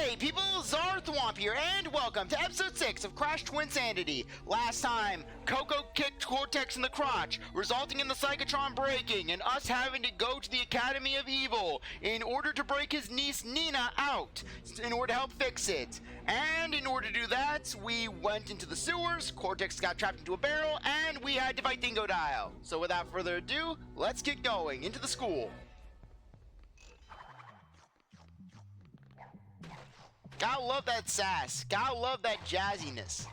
Hey people, CzarThwomp here, and welcome to episode 6 of Crash Twinsanity. Last time, Coco kicked Cortex in the crotch, resulting in the Psychotron breaking, and us having to go to the Academy of Evil in order to break his niece Nina out, in order to help fix it. And in order to do that, we went into the sewers, Cortex got trapped into a barrel, and we had to fight Dingodile. So without further ado, let's get going into the school. Gotta love that sass. Gotta love that jazziness.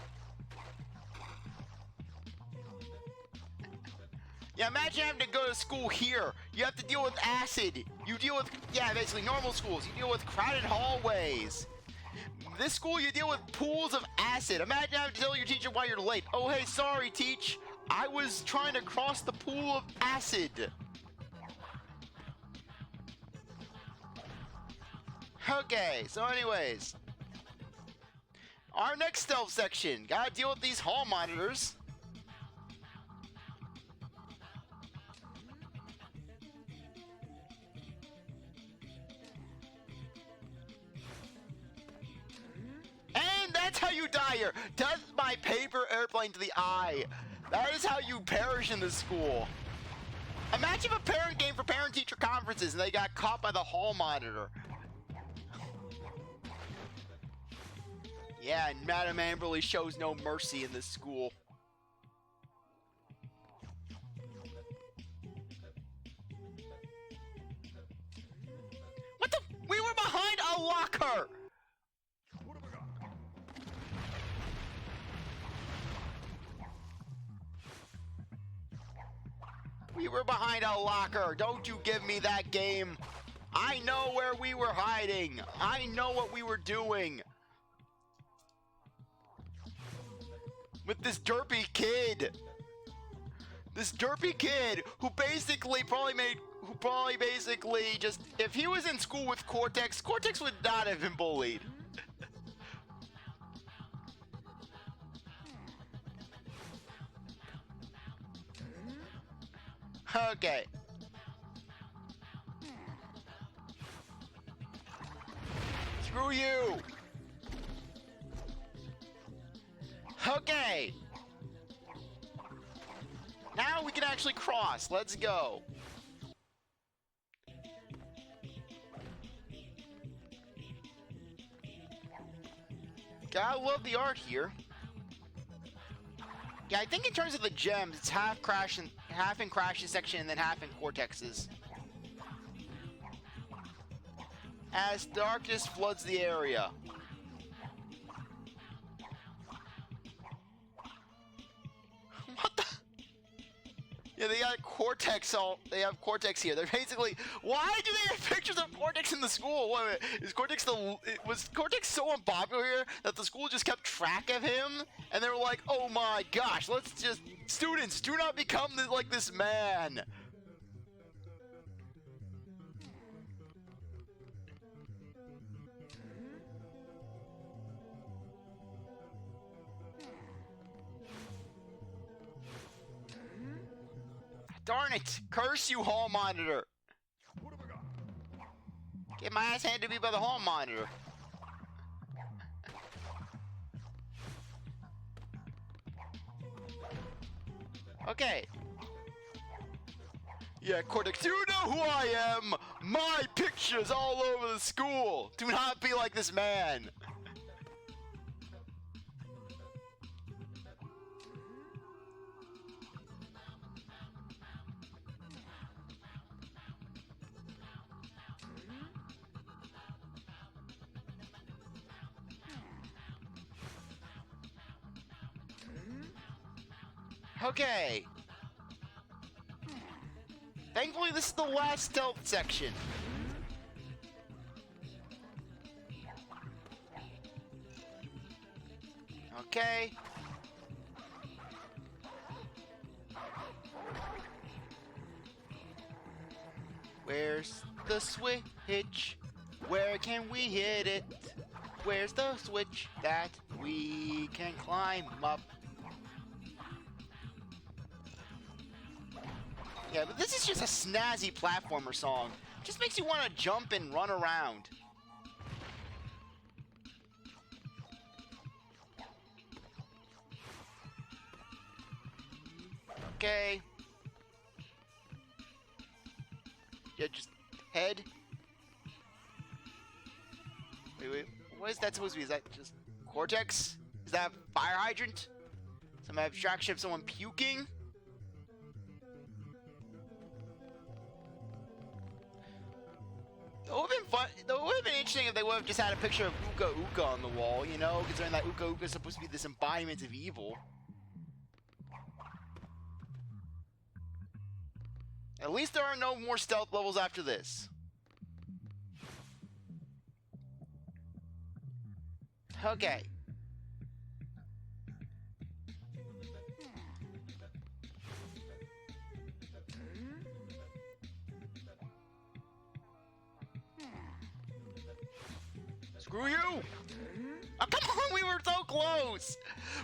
Yeah, imagine having to go to school here. You have to deal with acid. You deal with, yeah, basically normal schools. You deal with crowded hallways. This school, you deal with pools of acid. Imagine having to tell your teacher why you're late. Oh, hey, sorry, teach. I was trying to cross the pool of acid. Okay, so anyways, our next stealth section, gotta deal with these hall monitors. And that's how you die here. Death by paper airplane to the eye. That is how you perish in this school. Imagine if a parent came for parent-teacher conferences and they got caught by the hall monitor. Yeah, and Madame Amberly shows no mercy in this school. What the? We were behind a locker! What have I got? We were behind a locker. Don't you give me that game. I know where we were hiding. I know what we were doing. With this derpy kid. This derpy kid who basically just, if he was in school with Cortex, Cortex would not have been bullied. Okay. Screw you. Okay. Now we can actually cross. Let's go. Gotta love the art here. Yeah, I think in terms of the gems, it's half in Crash's section and then half in Cortex's. As darkness floods the area. Yeah, they got Cortex they have Cortex here. They're basically, why do they have pictures of Cortex in the school? Wait, is Cortex was Cortex so unpopular here that the school just kept track of him? And they were like, oh my gosh, let's just, students, do not become like this man. Darn it! Curse you, hall monitor! What have I got? Get my ass handed to me by the hall monitor. Okay. Yeah, Cortex, you know who I am! My picture's all over the school! Do not be like this man! Okay. Thankfully, this is the last stealth section. Okay. Where's the switch? Where can we hit it? Where's the switch that we can climb up? Yeah, but this is just a snazzy platformer song. Just makes you want to jump and run around. Okay. Yeah, just head. Wait. What is that supposed to be? Is that just Cortex? Is that a fire hydrant? Some abstraction of someone puking? It would have been fun. It would have been interesting if they would have just had a picture of Uka Uka on the wall, you know, considering that Uka Uka is supposed to be this embodiment of evil. At least there are no more stealth levels after this. Okay. Screw you! Oh, come on, we were so close!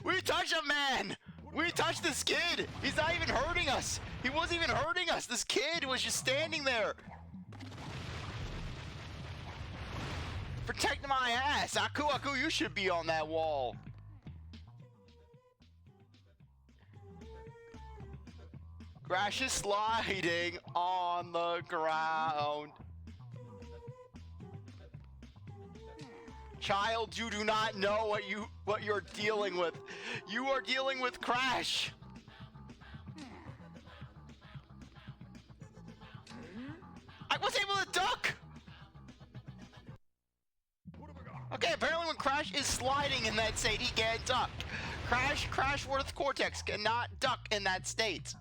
We touched a man! We touched this kid! He's not even hurting us! He wasn't even hurting us! This kid was just standing there! Protect my ass! Aku Aku, you should be on that wall! Crash is sliding on the ground. Child, you do not know what you're dealing with. You are dealing with Crash. I was able to duck. Okay, apparently when Crash is sliding in that state, he can't duck. Crash worth Cortex cannot duck in that state.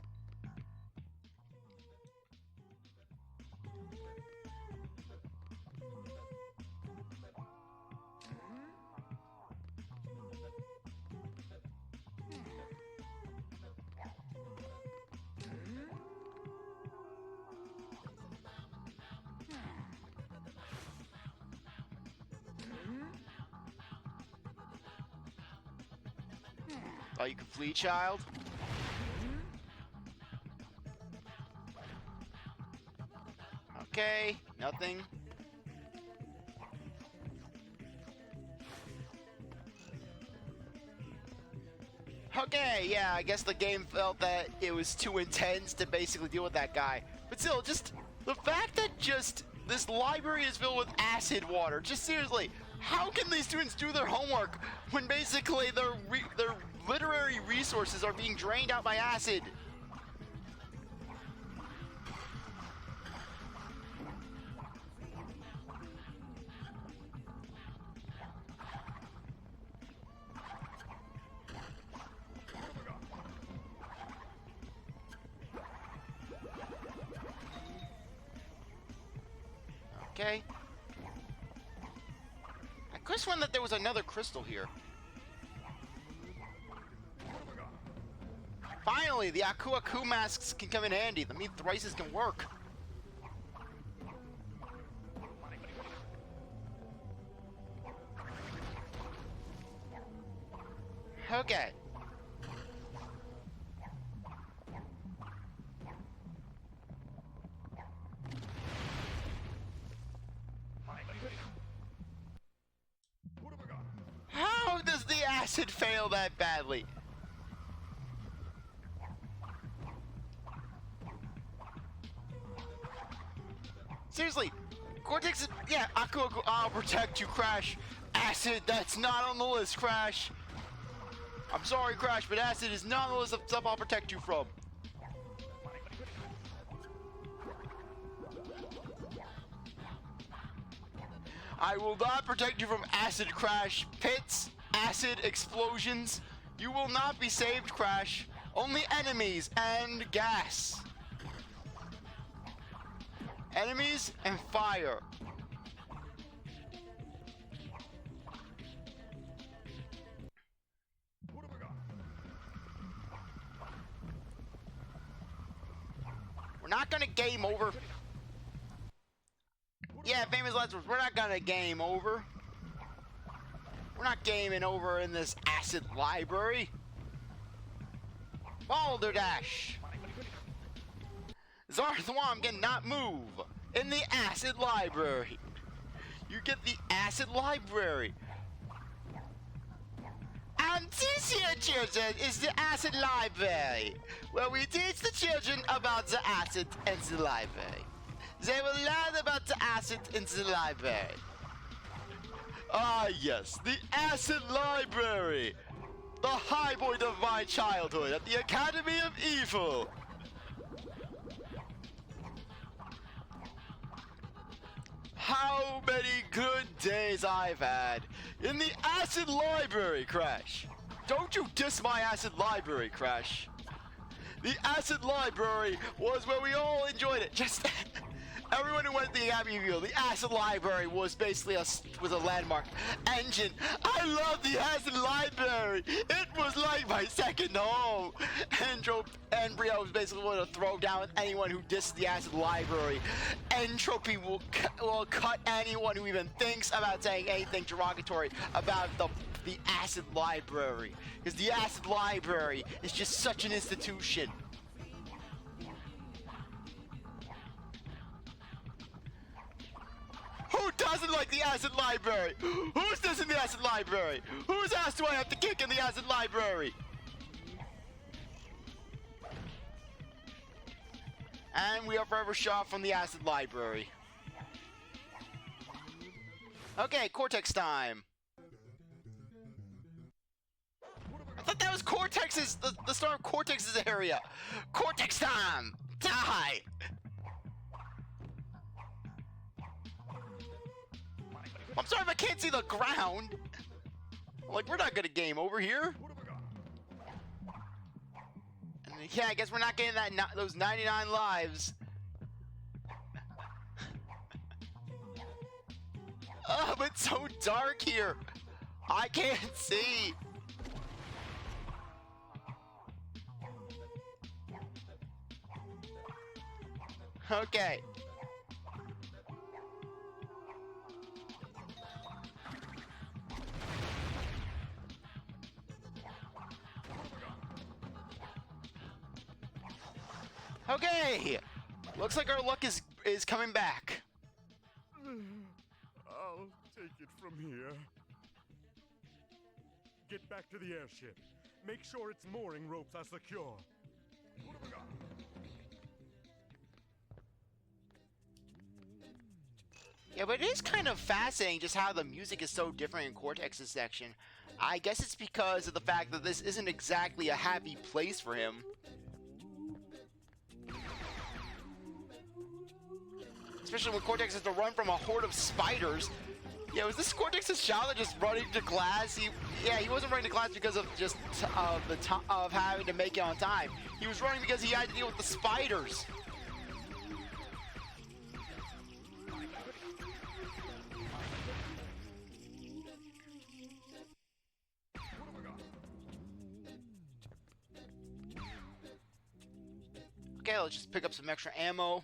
Oh, you can flee, child? Okay, nothing. Okay, yeah, I guess the game felt that it was too intense to basically deal with that guy. But still, just the fact that just this library is filled with acid water. Just seriously, how can these students do their homework when basically their literary resources are being drained out by acid? Okay. I could have sworn that there was another crystal here. Finally, the Aku Aku masks can come in handy. The meat thrices can work. Okay. How does the acid fail that badly? Seriously, Cortex, yeah, I'll protect you, Crash. Acid, that's not on the list, Crash. I'm sorry, Crash, but acid is not on the list of stuff I'll protect you from. I will not protect you from acid, Crash. Pits, acid, explosions. You will not be saved, Crash. Only enemies and gas. Enemies and fire. We're not gonna game over. Yeah, famous last words. We're not gonna game over. We're not gaming over in this acid library. Boulder Dash. CzarThwomp cannot move in the acid library. You get the acid library. This here, children, is the acid library, where we teach the children about the acid and the library. They will learn about the acid in the library. Ah, yes, the acid library! The high point of my childhood at the Academy of Evil! How many good days I've had in the acid library, Crash! Don't you diss my acid library, Crash! The acid library was where we all enjoyed it. Just everyone who went to the Academy of Evil, the acid library was basically was a landmark engine. I love the acid library. It was like my second home. Embryo was basically going to throw down anyone who disses the acid library. Entropy will cut anyone who even thinks about saying anything derogatory about the acid library, because the acid library is just such an institution. Who doesn't like the acid library? Who's this in the acid library? Whose ass do I have to kick in the acid library? And we are forever shot from the acid library. Okay, Cortex time. I thought that was Cortex's, the start of Cortex's area. Cortex time! Die! I'm sorry if I can't see the ground. Like, we're not gonna game over here. And yeah, I guess we're not getting those 99 lives. Oh, but it's so dark here. I can't see. Okay. Okay. Looks like our luck is coming back. I'll take it from here. Get back to the airship. Make sure its mooring ropes are secure. What have we got? Yeah, but it is kind of fascinating just how the music is so different in Cortex's section. I guess it's because of the fact that this isn't exactly a happy place for him. Especially when Cortex has to run from a horde of spiders. Yeah, was this Cortex's childhood just running to class? He wasn't running to class because of just of having to make it on time. He was running because he had to deal with the spiders. Okay, let's just pick up some extra ammo.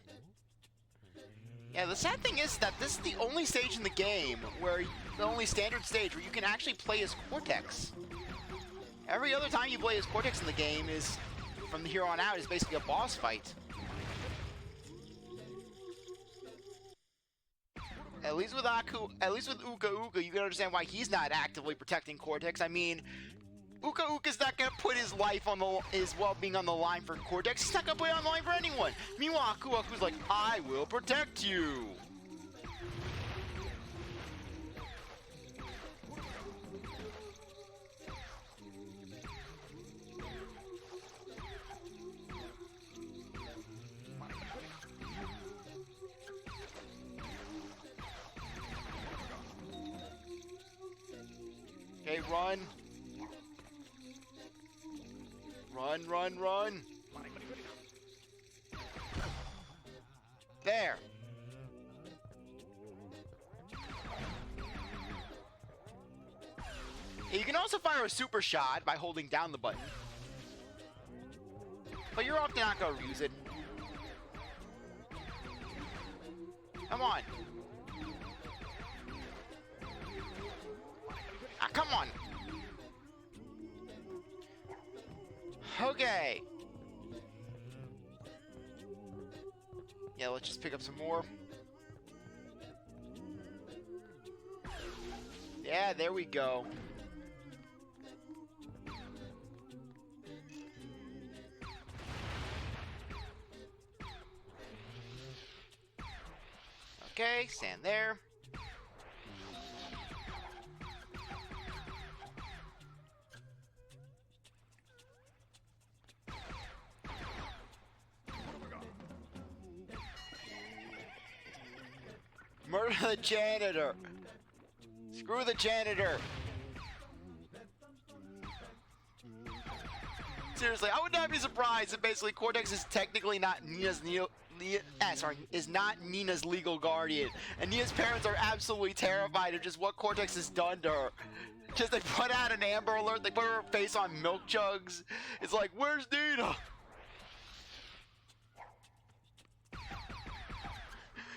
Yeah, the sad thing is that this is the only stage in the game the only standard stage where you can actually play as Cortex. Every other time you play as Cortex in the game is, from here on out, is basically a boss fight. At least with Uka Uka, you can understand why he's not actively protecting Cortex. I mean, Uka Uka's not gonna put his life on his well-being on the line for Cortex. He's not gonna put it on the line for anyone. Meanwhile, Aku Aku's like, I will protect you. Okay, run. Run, run, run. There. You can also fire a super shot by holding down the button. But you're often not going to use it. Come on. Ah, come on. Okay. Yeah, let's just pick up some more. Yeah, there we go. Okay, stand there. Murder the janitor. Screw the janitor. Seriously, I would not be surprised if basically Cortex is technically not Nina's Nina's legal guardian, and Nina's parents are absolutely terrified of just what Cortex has done to her. Just they put out an Amber Alert, they put her face on milk jugs. It's like, where's Nina?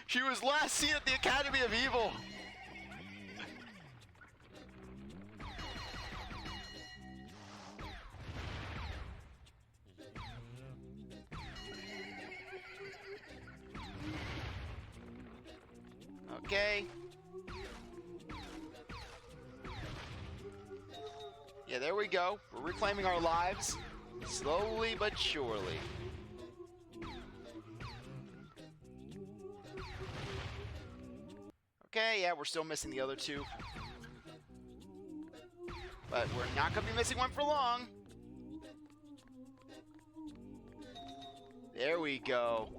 She was last seen at the Academy of Evil. Okay. Yeah, there we go. We're reclaiming our lives. Slowly but surely. Okay, yeah, we're still missing the other two. But we're not going to be missing one for long. There we go.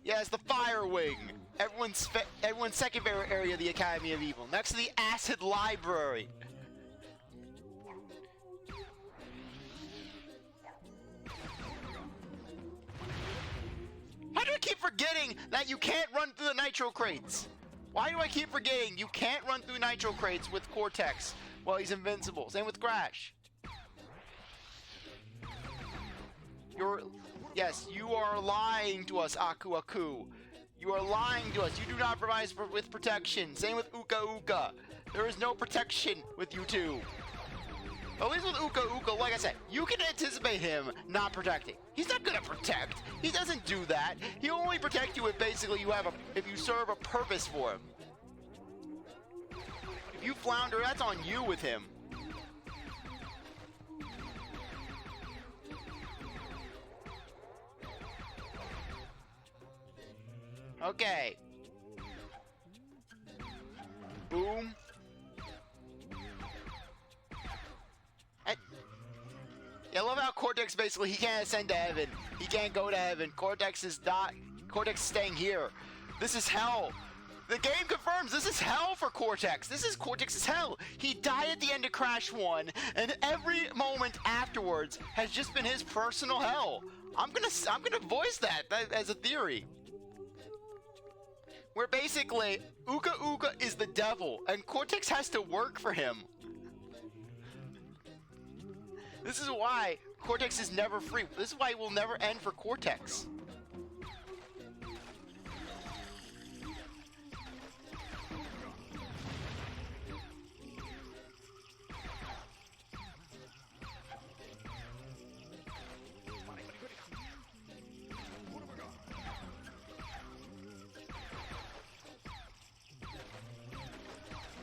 Yes, the Fire Wing. Everyone's second favorite area of the Academy of Evil. Next to the Acid Library. How do I keep forgetting that you can't run through the nitro crates? Why do I keep forgetting you can't run through nitro crates with Cortex while he's invincible? Same with Crash. Yes, you are lying to us, Aku Aku. You are lying to us. You do not provide us with protection. Same with Uka Uka. There is no protection with you two. At least with Uka Uka, like I said, you can anticipate him not protecting. He's not gonna protect. He doesn't do that. He'll only protect you if basically if you serve a purpose for him. If you flounder, that's on you with him. Okay. Boom. Yeah, I love how Cortex basically, he can't ascend to heaven. He can't go to heaven. Cortex is staying here. This is hell. The game confirms this is hell for Cortex. This is Cortex's hell. He died at the end of Crash 1, and every moment afterwards has just been his personal hell. I'm gonna voice that as a theory. Where basically, Uka Uka is the devil, and Cortex has to work for him. This is why Cortex is never free. This is why it will never end for Cortex.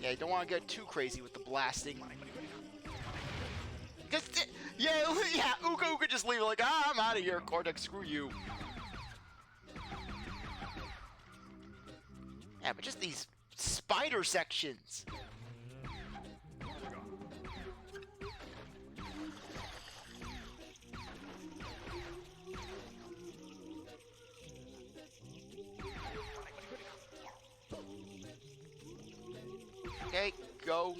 Yeah, you don't want to get too crazy with the blasting. Yeah, Uka Uka just leave it like, I'm out of here, Cortex, screw you. Yeah, but just these spider sections. Okay, go.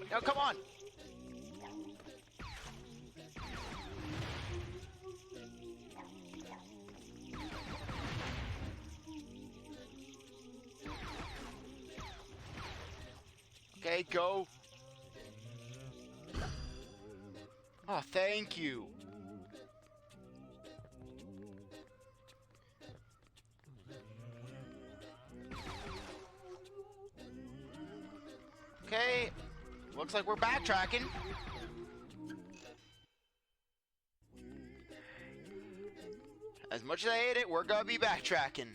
No, come on. Okay, go. Oh, thank you. Okay, looks like we're backtracking. As much as I hate it, we're gonna be backtracking.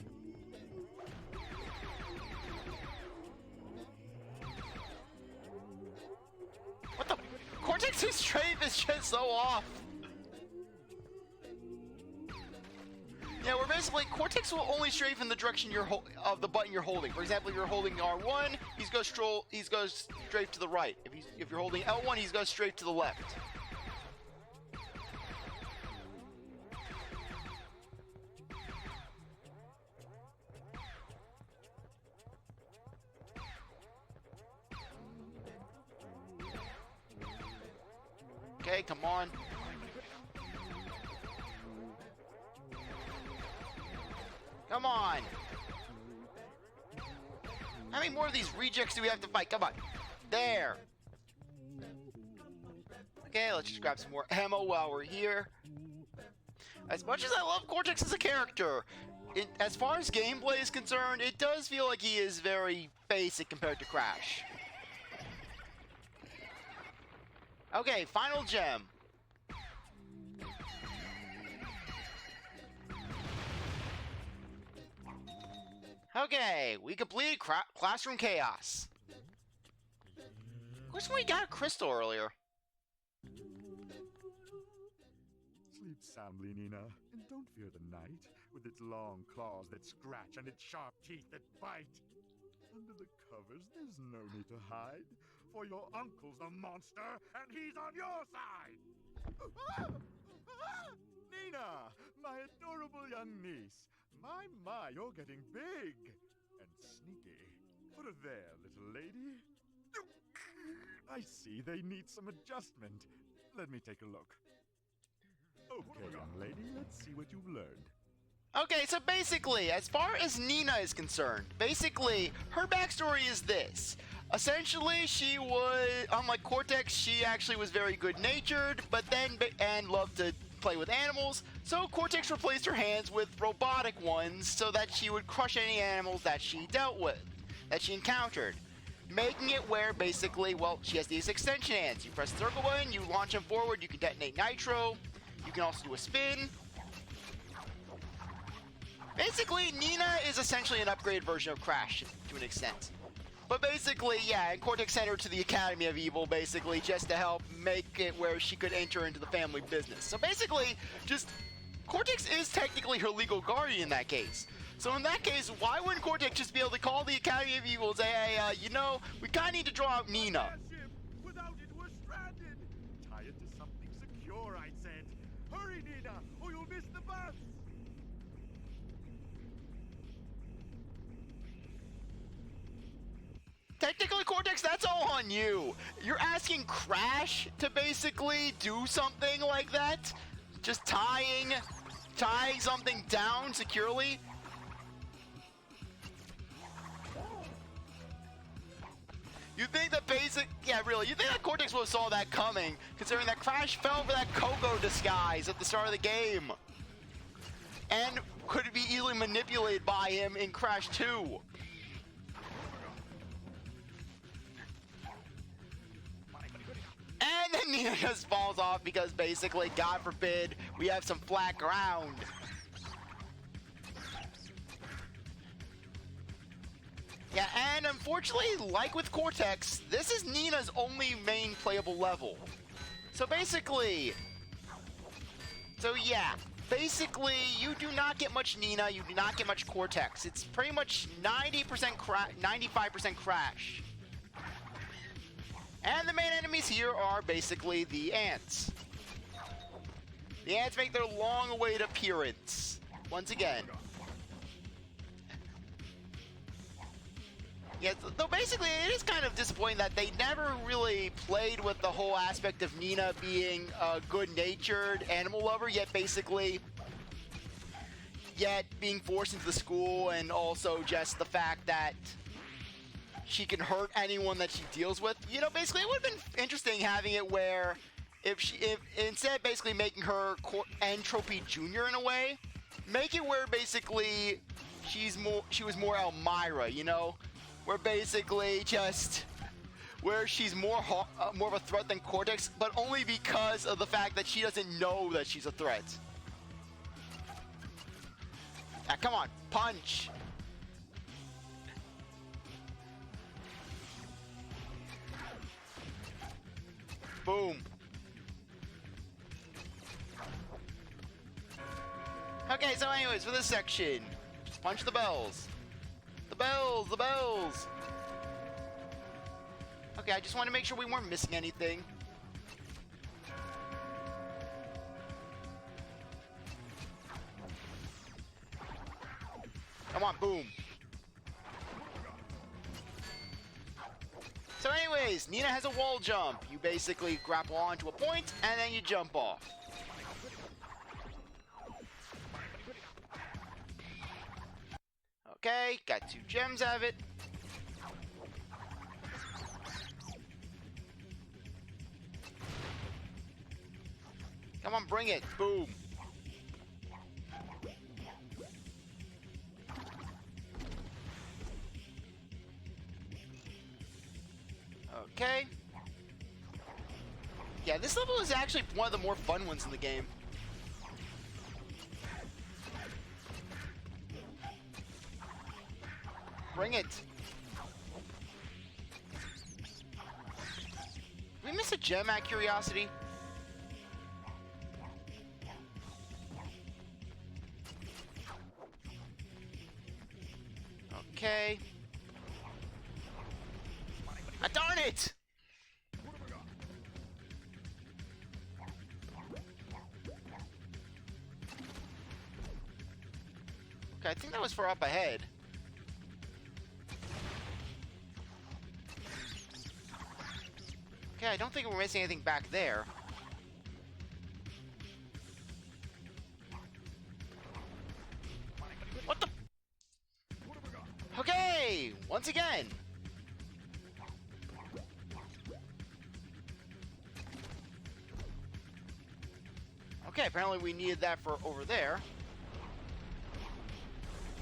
What the? Cortex is strafe is just so off. Yeah, where basically Cortex will only strafe in the direction of the button you're holding. For example, if you're holding R1, he goes straight to the right. If you're holding L1, he goes straight to the left. Okay, come on. Come on! How many more of these rejects do we have to fight? Come on. There! Okay, let's just grab some more ammo while we're here. As much as I love Cortex as a character, as far as gameplay is concerned, it does feel like he is very basic compared to Crash. Okay, final gem. Okay, we completed Classroom Chaos. Of course, we got a crystal earlier. Sleep soundly, Nina, and don't fear the night, with its long claws that scratch and its sharp teeth that bite. Under the covers, there's no need to hide, for your uncle's a monster, and he's on your side! Nina, my adorable young niece. My, you're getting big and sneaky. Put her there, little lady. I see they need some adjustment. Let me take a look. Okay, young lady, let's see what you've learned. Okay, so basically, as far as Nina is concerned, basically, her backstory is this. Essentially, she was, unlike Cortex, she actually was very good-natured, and loved to play with animals, so Cortex replaced her hands with robotic ones so that she would crush any animals that she dealt with, that she encountered. Making it where, basically, well, she has these extension hands. You press the circle button, you launch them forward, you can detonate nitro, you can also do a spin. Basically, Nina is essentially an upgraded version of Crash, to an extent. But basically, yeah, and Cortex sent her to the Academy of Evil, basically, just to help make it where she could enter into the family business. So basically, Cortex is technically her legal guardian in that case. So in that case, why wouldn't Cortex just be able to call the Academy of Evil and say, hey, you know, we kind of need to draw out Nina. Without it, we're stranded. Tie it to something secure, I said. Hurry, Nina, or you'll miss the bus. Technically, Cortex, that's all on you. You're asking Crash to basically do something like that? Just tying something down securely? You think that you think that Cortex would have saw that coming, considering that Crash fell for that Coco disguise at the start of the game. And could be easily manipulated by him in Crash 2. And then Nina just falls off because basically, God forbid, we have some flat ground. Yeah, and unfortunately, like with Cortex, this is Nina's only main playable level. So basically, you do not get much Nina, you do not get much Cortex. It's pretty much 95% Crash. And the main enemies here are basically the ants. The ants make their long-awaited appearance once again. Yeah, though basically it is kind of disappointing that they never really played with the whole aspect of Nina being a good-natured animal lover, yet being forced into the school, and also just the fact that she can hurt anyone that she deals with. You know, basically it would have been interesting having it where if instead of basically making her Entropy Jr. in a way, make it where basically she was more Elmira, you know? Where basically where she's more of a threat than Cortex, but only because of the fact that she doesn't know that she's a threat. Ah, come on, punch! Boom. Okay, so anyways, for this section, just punch the bells. The bells, the bells! Okay, I just want to make sure we weren't missing anything. Come on, boom. So anyways, Nina has a wall jump. You basically grapple onto a point, and then you jump off. Okay, got 2 gems out of it. Come on, bring it. Boom. Okay. Yeah, this level is actually one of the more fun ones in the game. Bring it. Did we miss a gem at curiosity? Okay. Ah, darn it! Okay, I think that was for up ahead. Okay, I don't think we're missing anything back there. What the? Okay, once again. Okay, apparently we needed that for over there.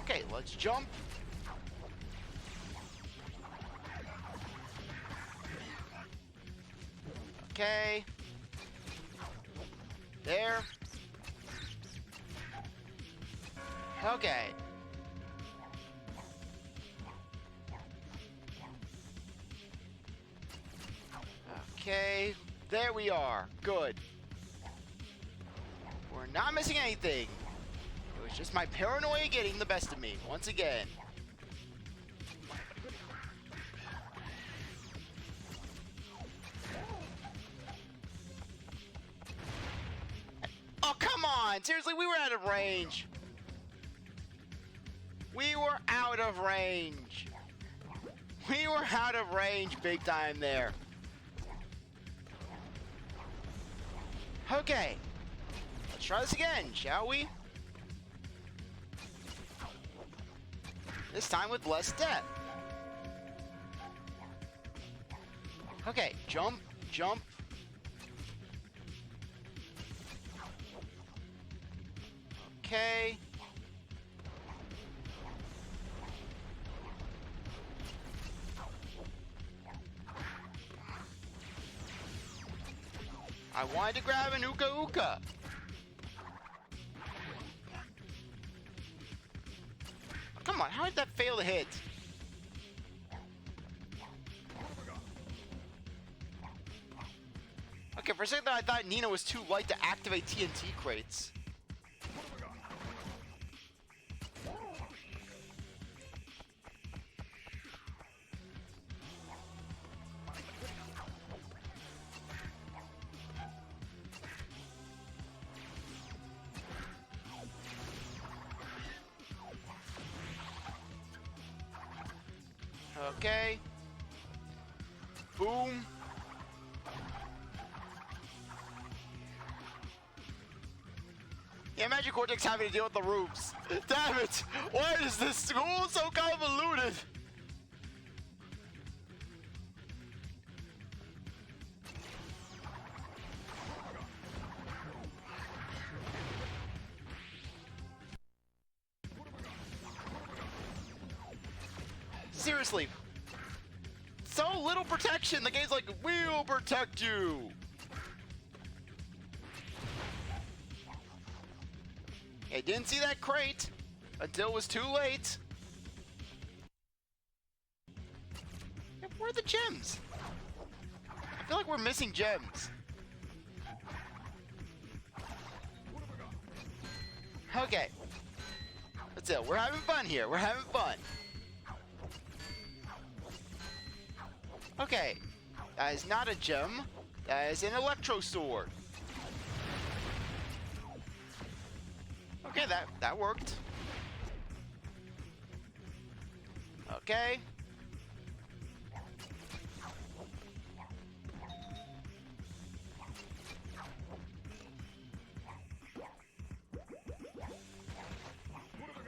Okay, let's jump. Okay. There. Okay. Okay. There we are. Good. We're not missing anything. It was just my paranoia getting the best of me once again. Oh, come on! Seriously, we were out of range. We were out of range. We were out of range big time there. Okay. Let's try this again, shall we? This time with less death. Okay, jump, jump. Okay. I wanted to grab an Uka Uka. Come on, how did that fail to hit? Okay, for a second I thought Nina was too light to activate TNT crates. Okay. Boom. Yeah, imagine Cortex having to deal with the roofs. Damn it! Why is this school so convoluted? Seriously. So little protection. The game's like, we'll protect you. I didn't see that crate until it was too late. Where are the gems? I feel like we're missing gems. Okay. That's it. We're having fun here. We're having fun. Okay. That is not a gem. That is an electro sword. Okay, that worked. Okay.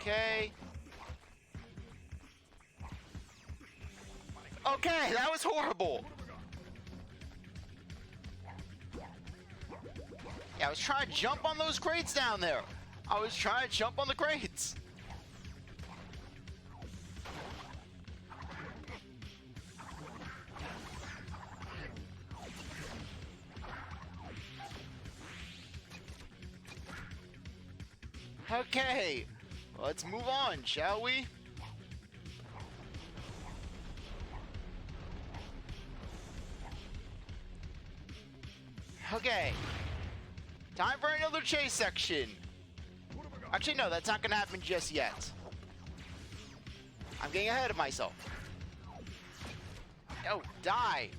Okay. Okay, that was horrible. Yeah, I was trying to jump on those crates down there. I was trying to jump on the crates. Okay, let's move on, shall we? Okay, time for another chase section. Actually, no, that's not gonna happen just yet. I'm getting ahead of myself. Oh, die.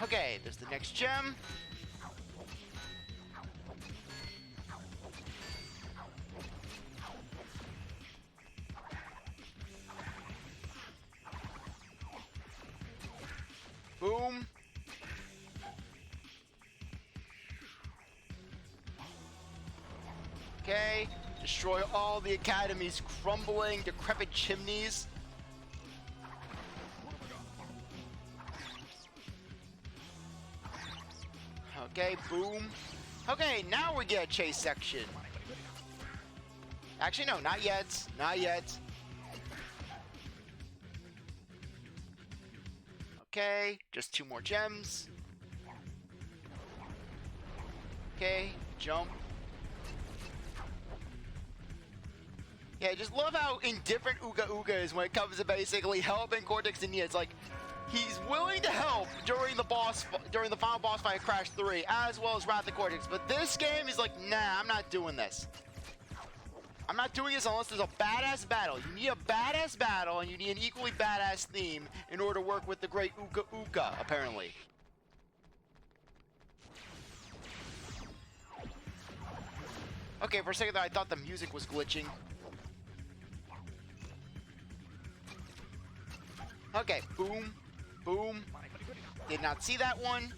Okay, there's the next gem. Boom. Okay, destroy all the Academy's crumbling, decrepit chimneys. Okay, boom. Okay, now we get a chase section. Actually, no, not yet. Not yet. Okay, just 2 more gems. Okay, jump. Yeah, I just love how indifferent Uga Uga is when it comes to basically helping Cortex and Nia. It's like, he's willing to help during the final boss fight of Crash 3, as well as Wrath of Cortex. But this game, he's like, nah, I'm not doing this. I'm not doing this unless there's a badass battle. You need a badass battle, and you need an equally badass theme in order to work with the great Uga Uga, apparently. Okay, for a second there, I thought the music was glitching. Okay, boom, boom. Did not see that one.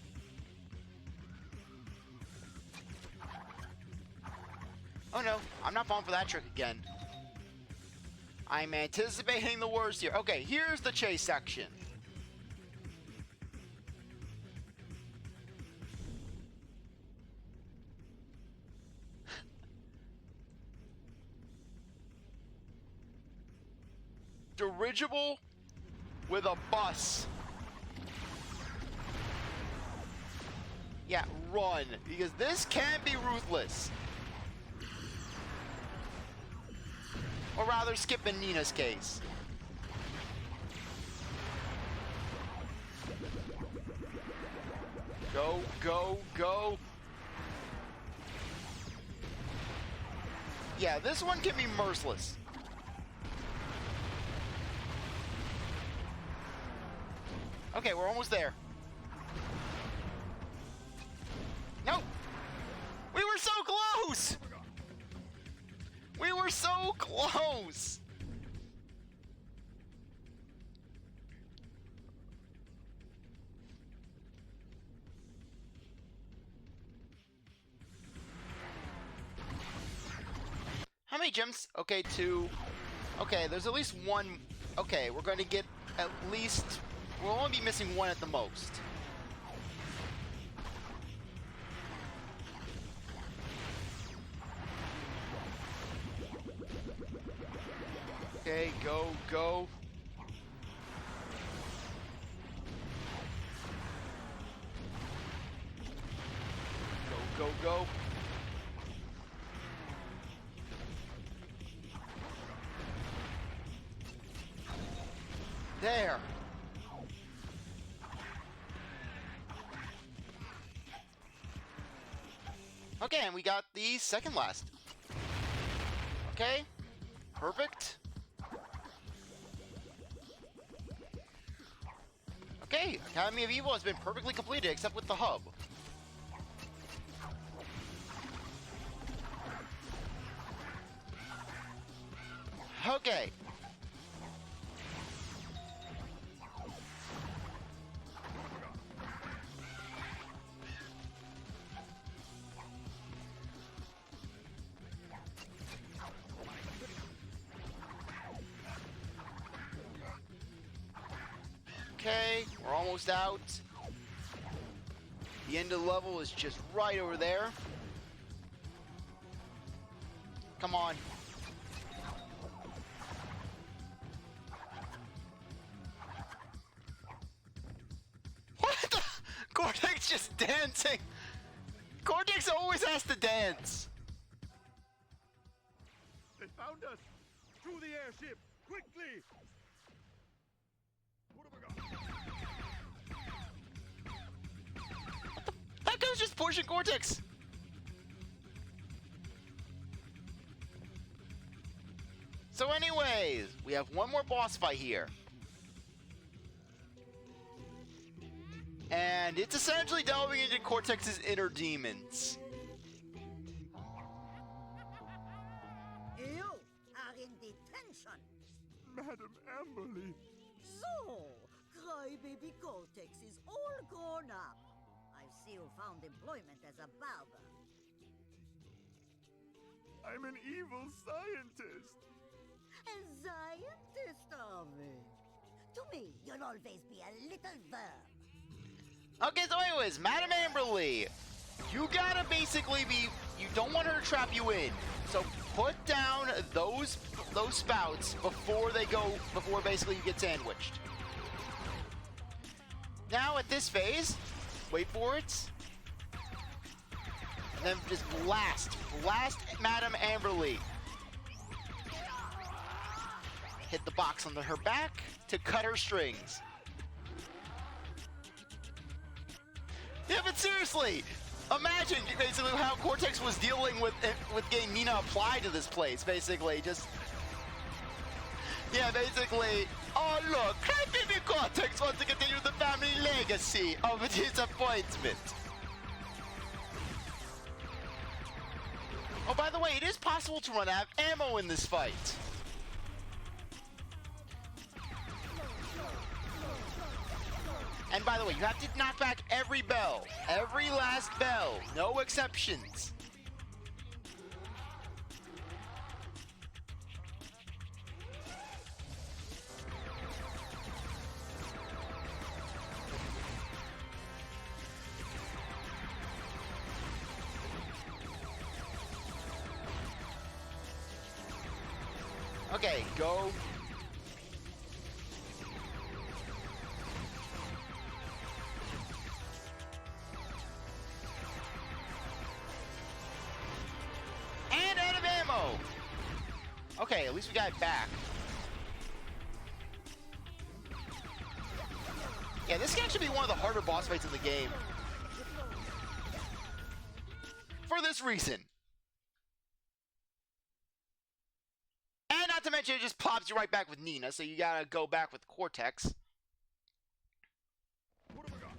Oh no, I'm not falling for that trick again. I'm anticipating the worst here. Okay, here's the chase section. Dirigible with a bus. Yeah, run, because this can't be ruthless. Or rather, skip in Nina's case. Go, go, go. Yeah, this one can be merciless. Okay, we're almost there. Nope. We were so close! We were so close! How many gems? Okay, 2. Okay, there's at least 1. Okay, we're going to get at least... We'll only be missing 1 at the most. Okay, go, go. Go, go, go. There. Okay, and we got the second last. Okay, perfect. Okay, Academy of Evil has been perfectly completed except with the hub. Okay. Okay, we're almost out. The end of the level is just right over there. Come on. What the? Cortex just dancing. Cortex always has to dance. They found us! To the airship! Quickly! What have I got? That guy's just pushing Cortex. So anyways, we have one more boss fight here. And it's essentially delving into Cortex's inner demons. You are in detention. Madam Amberly! So, crybaby Cortex is all grown up. I see you found employment as a barber. I'm an evil scientist! A scientist of it. To me, you'll always be a little verb. Okay, so anyways, Madam Amberly, you gotta basically be, you don't want her to trap you in. So put down those spouts before basically you get sandwiched. Now at this phase, wait for it. And then just blast Madam Amberly. Hit the box under her back to cut her strings. Yeah, but seriously, imagine basically how Cortex was dealing with getting Nina applied to this place. Basically, basically. Oh look, Crybaby Cortex wants to continue the family legacy of disappointment. Oh, by the way, it is possible to run out of ammo in this fight. And by the way, you have to knock back every bell. Every last bell. No exceptions. Okay, go. And out of ammo! Okay, at least we got it back. Yeah, this can actually be one of the harder boss fights in the game. For this reason. And not to mention, it just pops you right back with Nina, so you gotta go back with Cortex. What have I got?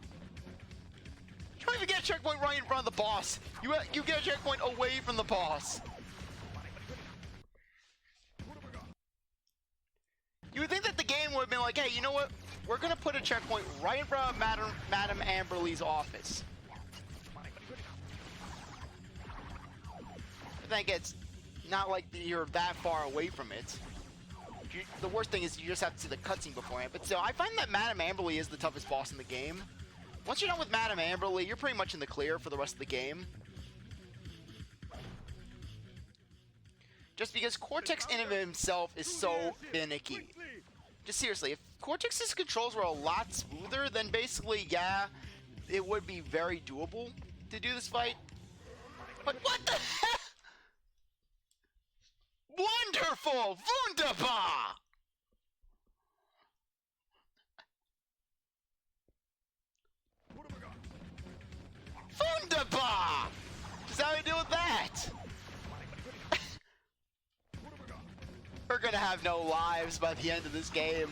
You don't even get a checkpoint right in front of the boss. You get a checkpoint away from the boss. What have I got? You would think that the game would have been like, hey, you know what? We're gonna put a checkpoint right in front of Madam Amberly's office. I think it's not like you're that far away from it. The worst thing is you just have to see the cutscene beforehand. But still, I find that Madam Amberly is the toughest boss in the game. Once you're done with Madam Amberly, you're pretty much in the clear for the rest of the game. Just because Cortex in and of himself is so finicky. Just seriously, if Cortex's controls were a lot smoother, then basically, yeah, it would be very doable to do this fight. But what the heck? Wonderful! Wunderbar! What have I got? Wunderbar! So how do you deal with that? We're gonna have no lives by the end of this game.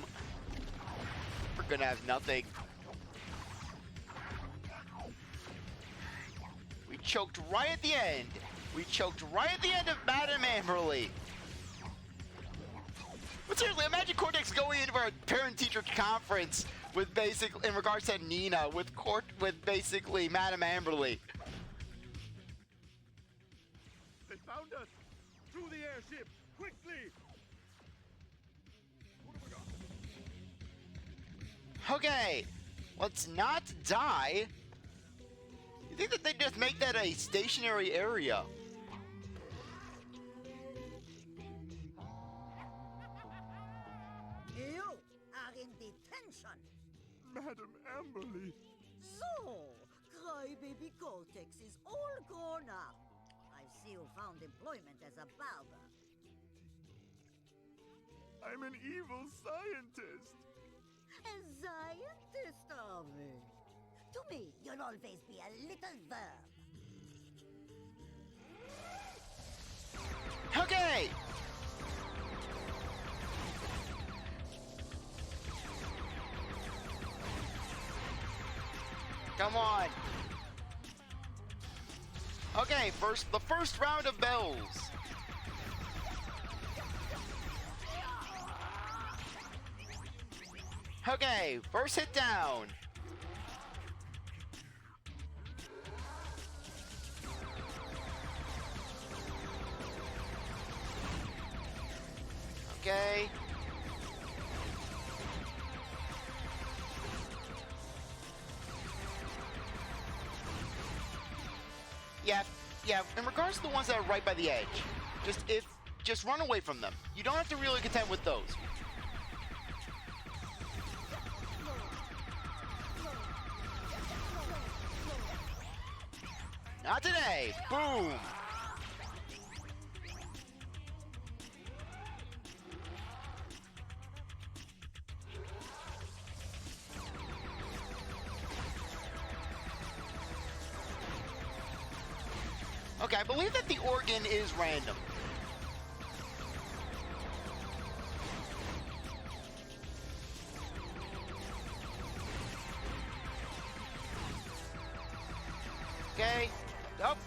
We're gonna have nothing. We choked right at the end. We choked right at the end of Madame Amberly. But seriously, imagine Cortex going into our parent-teacher conference with in regards to Nina, with basically Madame Amberly. They found us! To the airship! Quickly! Okay, let's not die. You think that they just make that a stationary area? You are in detention. Madam Amberly! So, Crybaby Cortex is all grown up. I see you found employment as a barber. I'm an evil scientist! A scientist of it. To me, you'll always be a little verb. Okay! Come on! Okay, the first round of bells. Okay, first hit down. Okay. Yeah, in regards to the ones that are right by the edge, just run away from them. You don't have to really contend with those. Not today. Boom. Okay, I believe that the organ is random. Okay. Up.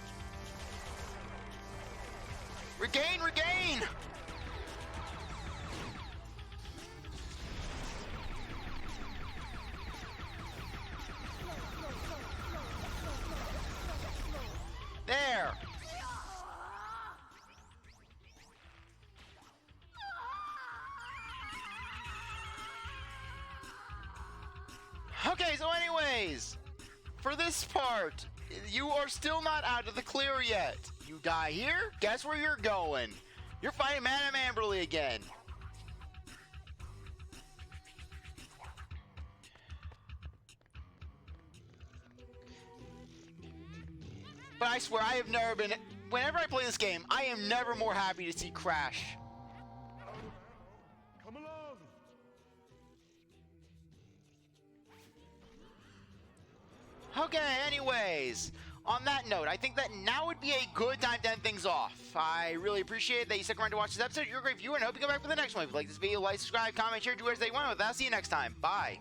Regain, regain! There! Okay, so anyways, for this part, you are still not out of the clear yet. You die here, guess where you're going? You're fighting Madame Amberly again. But I swear, I have never been... Whenever I play this game, I am never more happy to see Crash. Come along! Okay, anyways, on that note, I think that now would be a good time to end things off. I really appreciate that you stuck around to watch this episode. You're a great viewer, and I hope you come back for the next one. If you like this video, like, subscribe, comment, share, do whatever you want. With that, I'll see you next time. Bye.